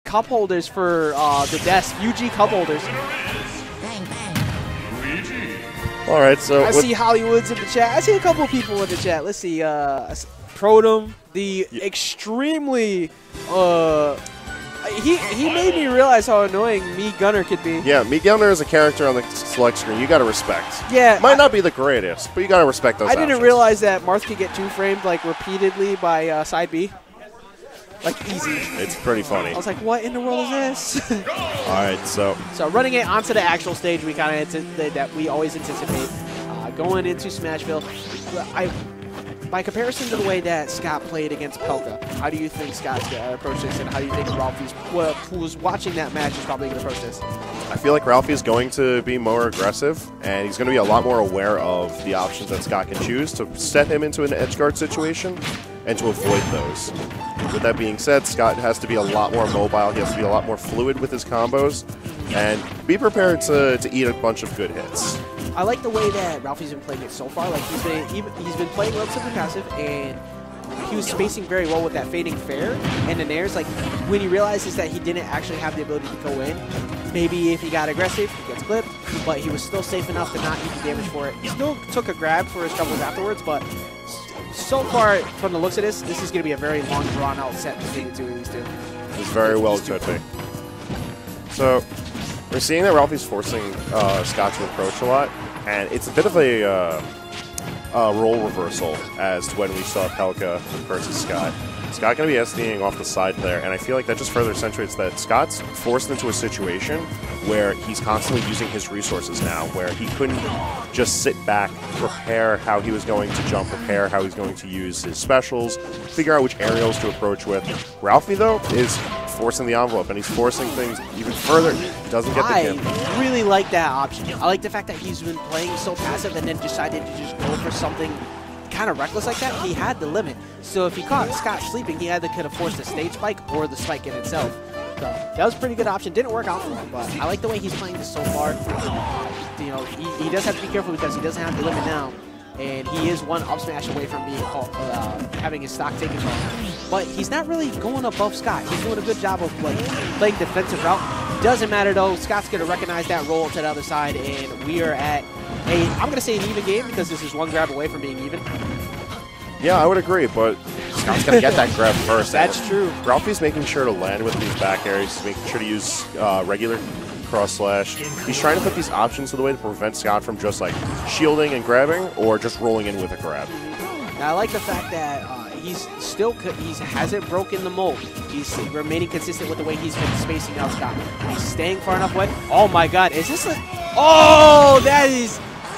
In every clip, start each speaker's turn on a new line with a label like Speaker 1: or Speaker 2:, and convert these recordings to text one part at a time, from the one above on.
Speaker 1: cup holders for the desk. UG cup holders.
Speaker 2: All right, so
Speaker 1: I see Hollywood's in the chat. I see a couple of people in the chat. Let's see. Protum, the extremely he made me realize how annoying Me Gunner could be.
Speaker 2: Yeah, Me Gunner is a character on the select screen you got to respect.
Speaker 1: Yeah.
Speaker 2: Might not be the greatest, but you got to respect those
Speaker 1: I didn't
Speaker 2: options.
Speaker 1: realize that Marth could get two-framed like repeatedly by side B. Like easy.
Speaker 2: It's pretty funny.
Speaker 1: I was like, what in the world is this?
Speaker 2: All right, so
Speaker 1: running it onto the actual stage, we kind of that we always anticipate. Going into Smashville, by comparison to the way that Scott played against Pelka, how do you think Scott's going to approach this, and how do you think Ralphie's, who's watching that match, is probably going to approach this?
Speaker 2: I feel like Ralphie is going to be more aggressive, and he's going to be a lot more aware of the options that Scott can choose to set him into an edge guard situation and to avoid those. With that being said, Scott has to be a lot more mobile. He has to be a lot more fluid with his combos, and be prepared to eat a bunch of good hits.
Speaker 1: I like the way that Ralphie's been playing it so far. Like he's been playing relatively passive, and he was spacing very well with that fading fair and the nairs. Like when he realizes that he didn't actually have the ability to go in, maybe if he got aggressive, he gets clipped, but he was still safe enough to not eat the damage for it. He still took a grab for his troubles afterwards, but so far from the looks of this is going to be a very long, drawn-out set between the two of these two.
Speaker 2: It's very well could be. So we're seeing that Ralphie's forcing Scott to approach a lot, and it's a bit of a role reversal as to when we saw Pelka versus Scott. Scott going to be SDing off the side there, and I feel like that just further accentuates that Scott's forced into a situation where he's constantly using his resources now, where he couldn't just sit back, prepare how he was going to jump, prepare how he's going to use his specials, figure out which aerials to approach with. Ralphie, though, is forcing the envelope, and he's forcing things even further. He doesn't get the kill.
Speaker 1: I really like that option. I like the fact that he's been playing so passive and then decided to just go for something kind of reckless like that. He had the limit. So if he caught Scott sleeping, he either could have forced a stage spike or the spike in itself. So that was a pretty good option. Didn't work out for him, but I like the way he's playing this so far. You know, he does have to be careful because he doesn't have the limit now, and he is one up smash away from being called, having his stock taken from him. But he's not really going above Scott. He's doing a good job of like playing defensive route. Doesn't matter though. Scott's going to recognize that roll to the other side, and we are at I'm going to say an even game because this is one grab away from being even.
Speaker 2: Yeah, I would agree, but Scott's going to get that grab first.
Speaker 1: That's true.
Speaker 2: Ralphie's making sure to land with these back areas. He's making sure to use regular cross slash. He's trying to put these options in the way to prevent Scott from just like shielding and grabbing or just rolling in with a grab.
Speaker 1: Now, I like the fact that he hasn't broken the mold. He's remaining consistent with the way he's been spacing out Scott. He's staying far enough away. Oh my God, is this a? Oh,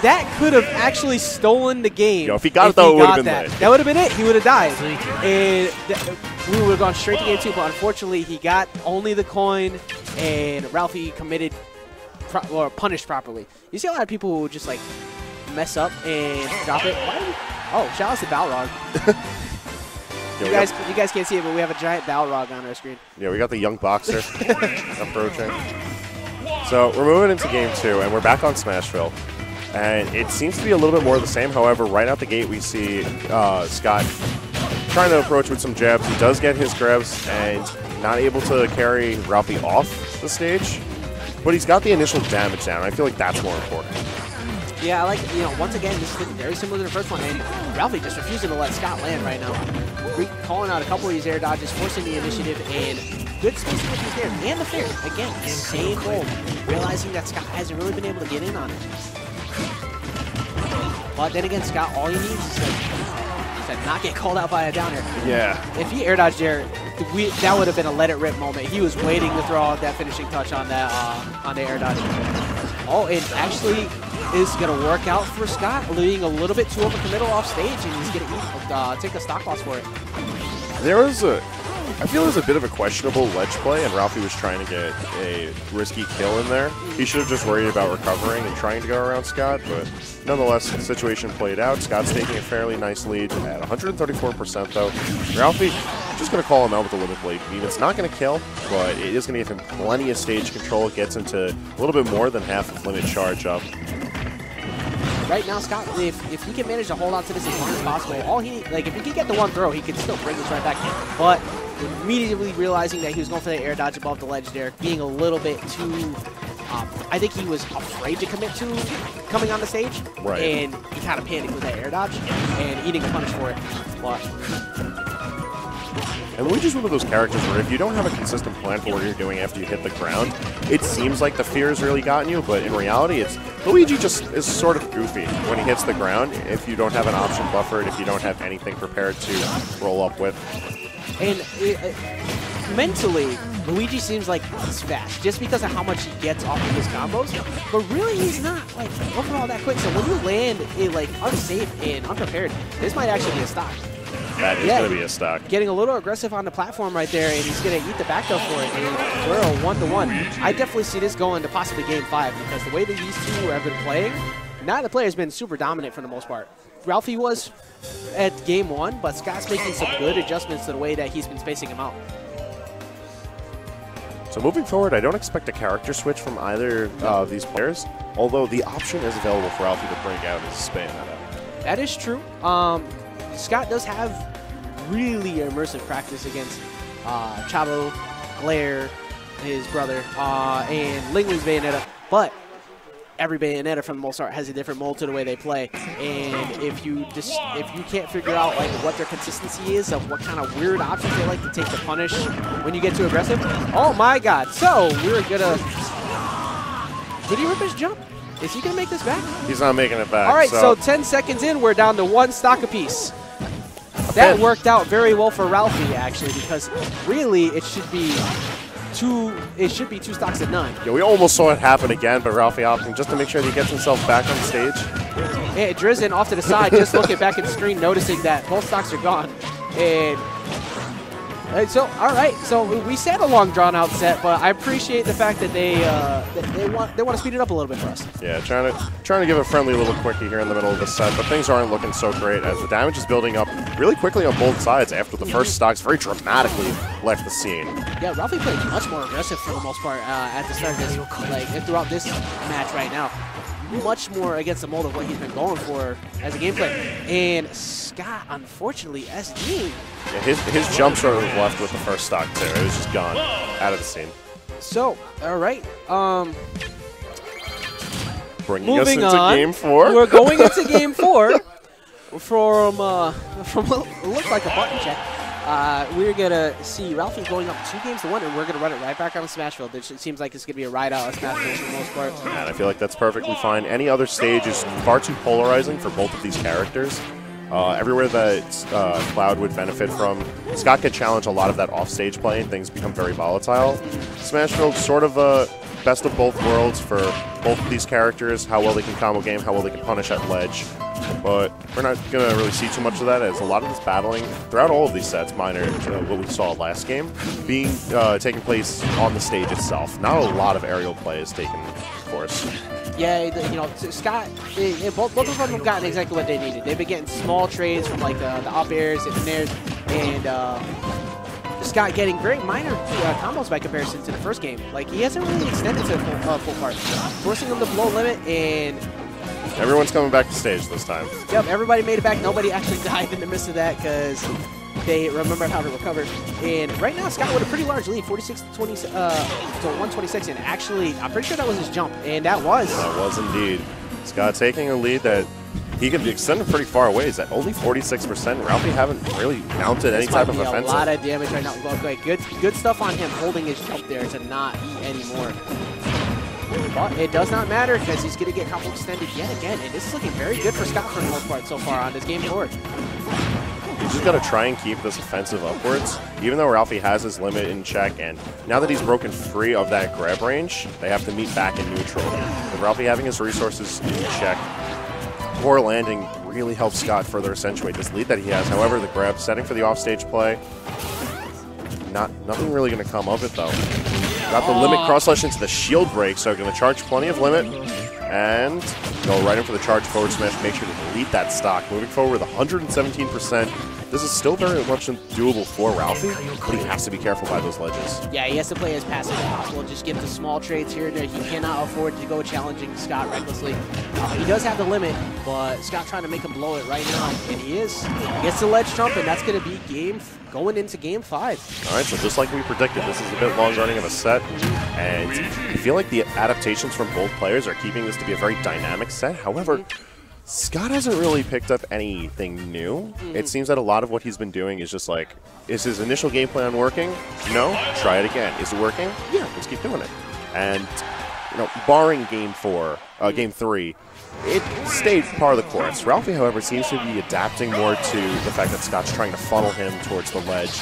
Speaker 1: that could have actually stolen the game.
Speaker 2: Yo, if he got it though, it would have been lit.
Speaker 1: That would have been it. He would have died, and we would have gone straight to game 2. But unfortunately, he got only the coin, and Ralphie committed or punished properly. You see a lot of people who just like mess up and drop it. Oh, shout out to Balrog. You guys can't see it, but we have a giant Balrog on our screen.
Speaker 2: Yeah, we got the young boxer approaching. So we're moving into game 2, and we're back on Smashville. And it seems to be a little bit more of the same. However, right out the gate, we see Scott trying to approach with some jabs. He does get his grabs and not able to carry Ralphie off the stage. But he's got the initial damage down. I feel like that's more important.
Speaker 1: Yeah, I like, once again, this is very similar to the first one. And Ralphie just refusing to let Scott land right now. Calling out a couple of these air dodges, forcing the initiative, and good spacing with his air. And the fair. Again, same goal. Realizing that Scott hasn't really been able to get in on it. But then again, Scott, all he needs is to not get called out by a down air.
Speaker 2: Yeah.
Speaker 1: If he air dodged there, that would have been a let it rip moment. He was waiting to throw out that finishing touch on that on the air dodge. Oh, it actually is going to work out for Scott, leaving a little bit too overcommittal off stage, and he's going to take a stock loss for it.
Speaker 2: I feel it was a bit of a questionable ledge play, and Ralphie was trying to get a risky kill in there. He should have just worried about recovering and trying to go around Scott, but nonetheless, the situation played out. Scott's taking a fairly nice lead at 134% though. Ralphie just going to call him out with the limit blade. I mean, it's not going to kill, but it is going to give him plenty of stage control. It gets into a little bit more than half of limit charge up.
Speaker 1: Right now, Scott, if he can manage to hold on to this as long as possible, if he can get the one throw, he can still bring this right back. But immediately realizing that he was going for the air dodge above the ledge there, being a little bit too... I think he was afraid to commit to coming on the stage,
Speaker 2: right.
Speaker 1: And he kind of panicked with that air dodge and eating a punish for it. But
Speaker 2: and Luigi's one of those characters where if you don't have a consistent plan for what you're doing after you hit the ground, it seems like the fear has really gotten you, but in reality, Luigi just is sort of goofy when he hits the ground if you don't have an option buffered, if you don't have anything prepared to roll up with.
Speaker 1: And mentally, Luigi seems like he's fast just because of how much he gets off of his combos, but really he's not like overall that quick. So when you land like unsafe and unprepared, this might actually be a stock.
Speaker 2: That is going to be a stock.
Speaker 1: Getting a little aggressive on the platform right there, and he's going to eat the back up for it. And we're a 1-1. I definitely see this going to possibly Game 5 because the way that these two have been playing, now the player's been super dominant for the most part. Ralphie was at Game 1, but Scot's making some good adjustments to the way that he's been spacing him out.
Speaker 2: So moving forward, I don't expect a character switch from either of these players, although the option is available for Ralphie to bring out his spin.
Speaker 1: That is true. Scot does have really immersive practice against Chavo, Glare, his brother, and Lingley's Bayonetta, but every Bayonetta for the most part has a different mold to the way they play, and if you can't figure out like what their consistency is of what kind of weird options they like to take to punish when you get too aggressive, oh my god. So we're gonna, did he rip his jump? Is he gonna make this back?
Speaker 2: He's not making it back.
Speaker 1: All right, so 10 seconds in, we're down to 1 stock apiece. That worked out very well for Ralphie actually, because really it should be 2 stocks to none.
Speaker 2: Yeah, we almost saw it happen again, but Ralphie opting just to make sure that he gets himself back on stage.
Speaker 1: Yeah, Dryzzen off to the side, just looking back at the screen, noticing that both stocks are gone. And so, all right, so we said a long, drawn-out set, but I appreciate the fact that they want to speed it up a little bit for us.
Speaker 2: Yeah, trying to give a friendly little quickie here in the middle of the set, but things aren't looking so great as the damage is building up really quickly on both sides after the first stocks very dramatically left the scene.
Speaker 1: Yeah, Ralphie played much more aggressive for the most part at the start of this, and throughout this match right now. Much more against the mold of what he's been going for as a gameplay. And Scot, unfortunately, SD.
Speaker 2: Yeah, his jump sort of left with the first stock, too. It was just gone out of the scene.
Speaker 1: So, all right.
Speaker 2: Bringing us into Game 4.
Speaker 1: We're going into Game 4 from what looks like a button check. We're going to see Ralphie going up 2-1, and we're going to run it right back on the Smashville. It seems like it's going to be a ride out of Smashville for the most part.
Speaker 2: And I feel like that's perfectly fine. Any other stage is far too polarizing for both of these characters. Everywhere that Cloud would benefit from, Scot could challenge a lot of that off-stage play, and things become very volatile. Smashville sort of a best of both worlds for both of these characters, how well they can combo game, how well they can punish at ledge. But we're not going to really see too much of that, as a lot of this battling throughout all of these sets, minor what we saw last game, being taking place on the stage itself. Not a lot of aerial play is taken, of course.
Speaker 1: Yeah, Scot, both of them have gotten exactly what they needed. They've been getting small trades from like the up airs and nairs, and Scot getting very minor combos by comparison to the first game. Like, he hasn't really extended to full part, forcing them to blow limit, and
Speaker 2: everyone's coming back to stage this time.
Speaker 1: Yep, everybody made it back. Nobody actually died in the midst of that because they remembered how to recover. And right now, Scot with a pretty large lead, 46-20 to 126. And actually, I'm pretty sure that was his jump, and that was.
Speaker 2: That was indeed. Scot taking a lead that he can be extended pretty far away. He's at only 46%. Ralphie haven't really mounted any type of offensive.
Speaker 1: A lot of damage right now. Okay, good stuff on him holding his jump there to not eat anymore. But it does not matter because he's going to get combo extended yet again. And this is looking very good for Scot for the most part so far on this game forward.
Speaker 2: He's just got to try and keep this offensive upwards, even though Ralphie has his limit in check. And now that he's broken free of that grab range, they have to meet back in neutral. With Ralphie having his resources in check, poor landing really helps Scot further accentuate this lead that he has. However, the grab setting for the offstage play, nothing really going to come of it, though. Got the limit cross slash into the shield break, so going to charge plenty of limit and go right in for the charge forward smash, make sure to delete that stock. Moving forward with 117%, this is still very much doable for Ralphie, but he has to be careful by those ledges.
Speaker 1: Yeah, he has to play as passive as possible. Just get the small trades here and there. He cannot afford to go challenging Scot recklessly. He does have the limit, but Scot trying to make him blow it right now, and he is. He gets the ledge jump, and that's going to be going into game 5.
Speaker 2: All right, so just like we predicted, this is a bit long running of a set, and I feel like the adaptations from both players are keeping this to be a very dynamic set. However, Scot hasn't really picked up anything new. It seems that a lot of what he's been doing is just like, is his initial game plan working? No? Try it again. Is it working? Yeah, let's keep doing it. And, barring game 3, it stayed par of the course. Ralphie, however, seems to be adapting more to the fact that Scot's trying to funnel him towards the ledge.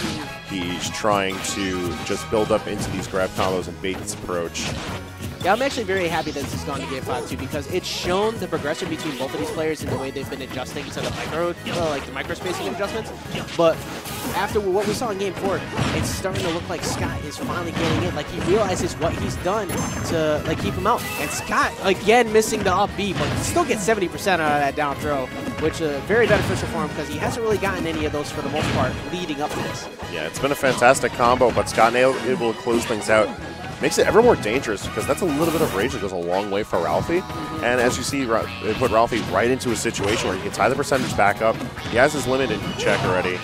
Speaker 2: He's trying to just build up into these grab combos and bait this approach.
Speaker 1: Yeah, I'm actually very happy that this has gone to game 5 too, because it's shown the progression between both of these players in the way they've been adjusting to the micro spacing adjustments. But after what we saw in game 4, it's starting to look like Scot is finally getting it. Like, he realizes what he's done to keep him out. And Scot again missing the up B, but still gets 70% out of that down throw, which is very beneficial for him because he hasn't really gotten any of those for the most part leading up to this. Yeah,
Speaker 2: it's been a fantastic combo, but Scot able to close things out. Makes it ever more dangerous because that's a little bit of rage that goes a long way for Ralphie. And as you see, it put Ralphie right into a situation where he can tie the percentage back up. He has his limit in check already.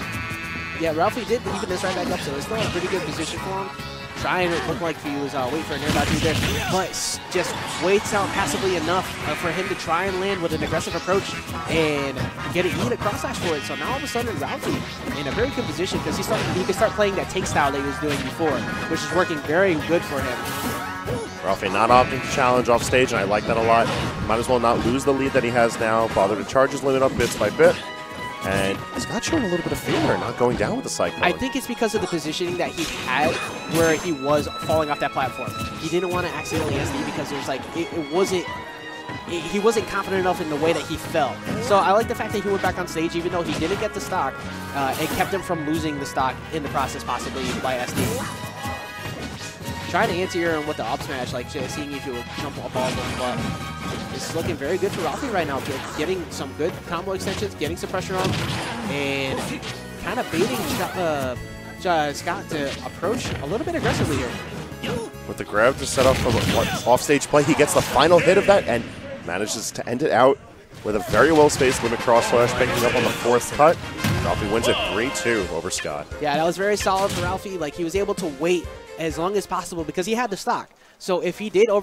Speaker 1: Yeah, Ralphie did even this right back up, so it's still a pretty good position for him. Trying to look like he was waiting for an air dodge there, but just waits out passively enough for him to try and land with an aggressive approach and get a cross slash for it. So now all of a sudden Ralphie in a very good position because he can start playing that take style that he was doing before, which is working very good for him.
Speaker 2: Ralphie not opting to challenge off stage, and I like that a lot. Might as well not lose the lead that he has now. Bother to charge his limit up bits by bit. And Scot showing a little bit of fear there, not going down with the Cyclone.
Speaker 1: I think it's because of the positioning that he had where he was falling off that platform. He didn't want to accidentally SD because it was like, he wasn't confident enough in the way that he fell. So I like the fact that he went back on stage even though he didn't get the stock. It kept him from losing the stock in the process possibly by SD. Trying to answer here on what the up smash, like seeing if you would jump up all of them, but it's looking very good for Ralphie right now. Getting some good combo extensions, getting some pressure on, and kind of baiting Scot to approach a little bit aggressively here.
Speaker 2: With the grab to set up for off-stage play, he gets the final hit of that and manages to end it out with a very well-spaced limit cross slash, picking up on the 4th cut. Ralphie wins it 3-2 over Scot.
Speaker 1: Yeah, that was very solid for Ralphie. Like, he was able to wait as long as possible because he had the stock. So if he did over